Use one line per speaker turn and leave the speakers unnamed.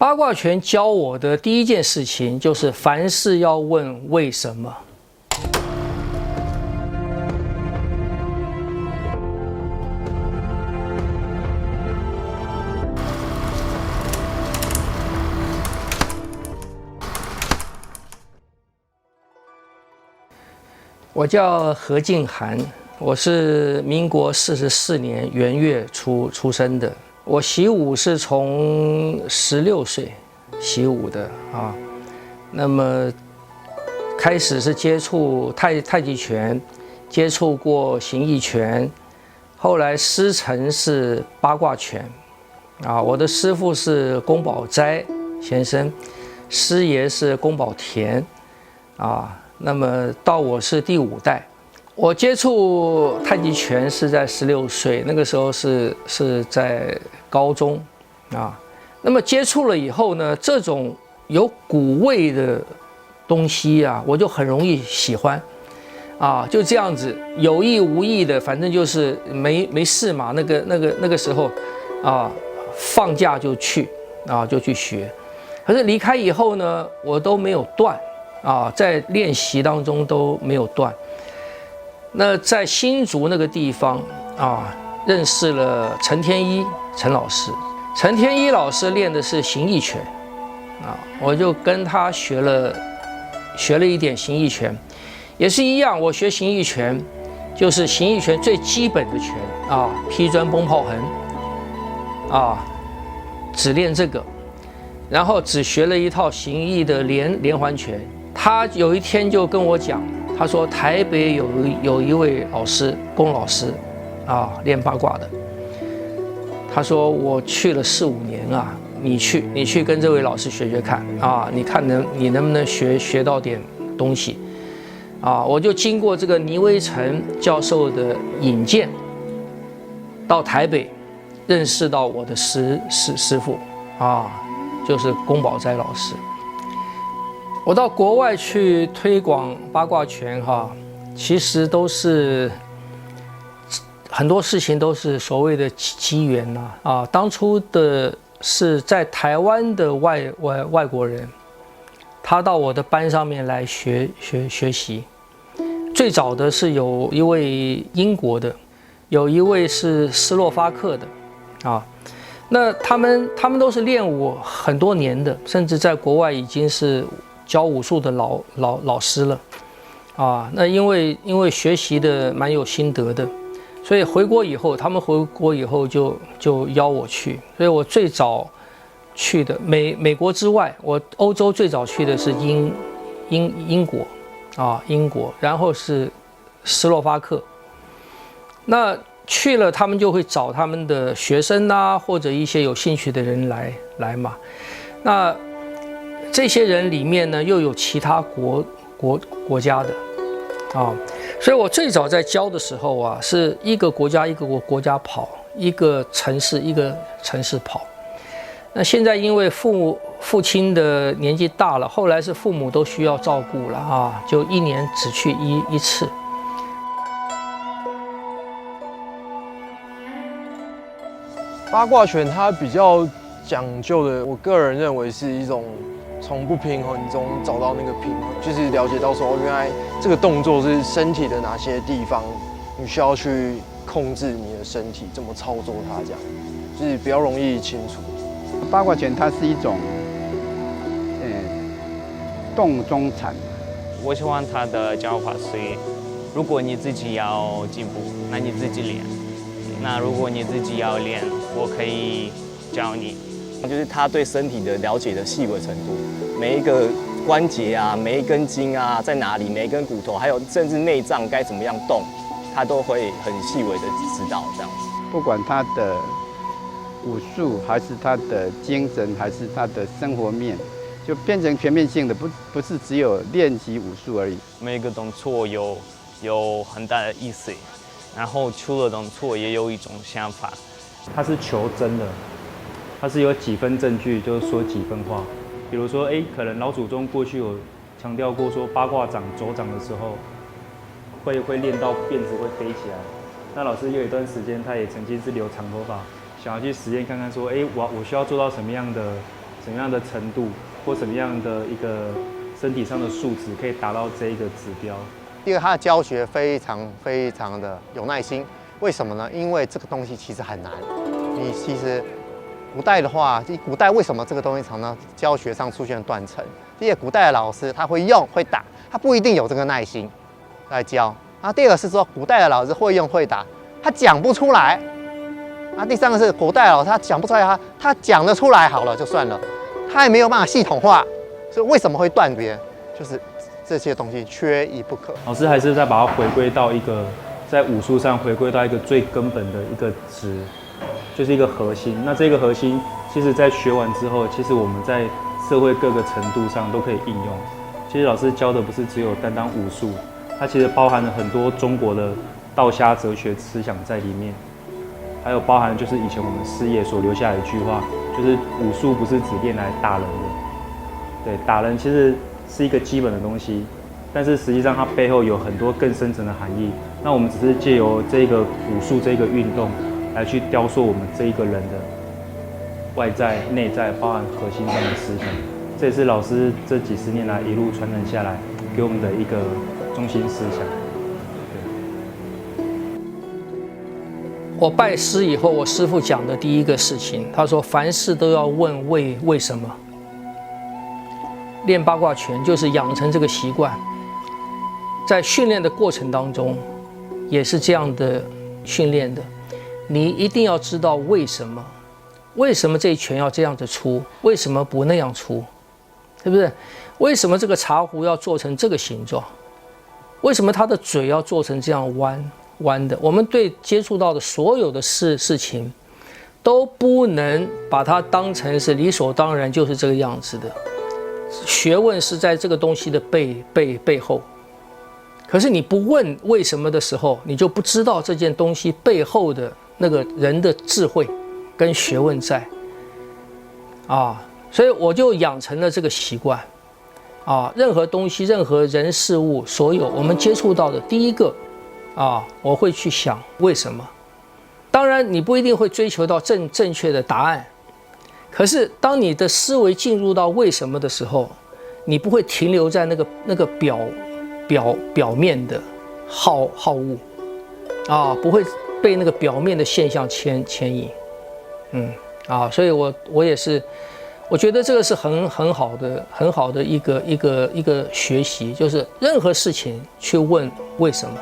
八卦拳教我的第一件事情就是凡事要问为什么。我叫何敬涵，我是民国44年元月出生的。我习武是从16岁习武的啊。那么开始是接触太极拳，接触过形意拳，后来师承是八卦拳啊。我的师父是宫保斋先生，师爷是宫保田啊。那么到我是第5代，我接触太极拳是在16岁，那个时候是在高中啊。那么接触了以后呢，这种有骨味的东西啊，我就很容易喜欢啊。就这样子，有意无意的，反正就是没事嘛。那个时候啊，放假就去啊，就去学。可是离开以后呢，我都没有断。在练习当中都没有断。那在新竹那个地方认识了陈天一陈老师。陈天一老师练的是形意拳我就跟他学了一点形意拳，也是一样。我学形意拳就是形意拳最基本的拳劈砖崩炮横只练这个，然后只学了一套形意的连环拳。他有一天就跟我讲，他说台北有一位老师，龚老师练八卦的。他说我去了4、5年你去跟这位老师学看你看你能不能学到点东西我就经过这个倪威成教授的引荐，到台北认识到我的师父就是宫保斋老师。我到国外去推广八卦拳其实都是很多事情都是所谓的机缘当初的是在台湾的外国人，他到我的班上面来学习。最早的是有一位英国的，有一位是斯洛伐克的那他们都是练武很多年的，甚至在国外已经是教武术的老师了那因为学习的蛮有心得的，所以他们回国以后就邀我去。所以我最早去的美国之外，我欧洲最早去的是英国然后是斯洛伐克。那去了他们就会找他们的学生或者一些有兴趣的人来嘛。那这些人里面呢，又有其他国家的所以我最早在教的时候是一个国家一个国家跑，一个城市一个城市跑。那现在因为父亲的年纪大了，后来是父母都需要照顾了就1年只去一次。
八卦拳它比较讲究的，我个人认为是一种从不平衡中找到那个平衡，就是了解到说，原来这个动作是身体的哪些地方，你需要去控制你的身体，怎么操作它，这样就是比较容易清楚。
八卦拳它是一种，动中禅。
我喜欢它的教法，所以如果你自己要进步，那你自己练；那如果你自己要练，我可以教你。
就是他对身体的了解的细微程度，每一个关节每一根筋在哪里，每一根骨头，还有甚至内脏该怎么样动，他都会很细微的知道这样子。
不管他的武术，还是他的精神，还是他的生活面，就变成全面性的，不是只有练习武术而已。
每个动作有很大的意思，然后出了动作也有一种想法。
它是求真的。它是有几分证据就说几分话，比如说，可能老祖宗过去有强调过说八卦掌手掌的时候，会练到辫子会飞起来。那老师有一段时间，他也曾经是留长头发，想要去实验看看说，我需要做到什么样的什么样的程度或什么样的一个身体上的素质可以达到这一个指标。
第二，他的教学非常的有耐心。为什么呢？因为这个东西其实很难。你其实古代的话，古代为什么这个东西常常教学上出现断层？第二，古代的老师他会用会打，他不一定有这个耐心来教。然后第二个是说，古代的老师会用会打，他讲不出来。那第三个是古代的老师他讲不出来，他讲得出来好了就算了，他也没有办法系统化。所以为什么会断别？就是这些东西缺一不可。
老师还是在把它回归到一个在武术上回归到一个最根本的一个值，就是一个核心。那这个核心，其实在学完之后，其实我们在社会各个程度上都可以应用。其实老师教的不是只有单单武术，它其实包含了很多中国的道家哲学思想在里面，还有包含就是以前我们师爷所留下的一句话，就是武术不是只练来打人的。对，打人其实是一个基本的东西，但是实际上它背后有很多更深层的含义。那我们只是借由这个武术这个运动来去雕塑我们这一个人的外在、内在，包含核心上的思想。这也是老师这几十年来一路传承下来给我们的一个中心思想。
我拜师以后，我师父讲的第一个事情，他说凡事都要问为什么。练八卦拳就是养成这个习惯，在训练的过程当中，也是这样的训练的。你一定要知道为什么，为什么这一拳要这样子出，为什么不那样出，对不对？为什么这个茶壶要做成这个形状？为什么它的嘴要做成这样弯的？我们对接触到的所有的事情，都不能把它当成是理所当然就是这个样子的。学问是在这个东西的背后，可是你不问为什么的时候，你就不知道这件东西背后的那个人的智慧跟学问在啊，所以我就养成了这个习惯啊，任何东西、任何人事物，所有我们接触到的，第一个啊，我会去想为什么。当然，你不一定会追求到正确的答案。可是，当你的思维进入到为什么的时候，你不会停留在那个表面的好恶啊，不会被那个表面的现象牵引，所以我也是，我觉得这个是很好的一个学习，就是任何事情去问为什么。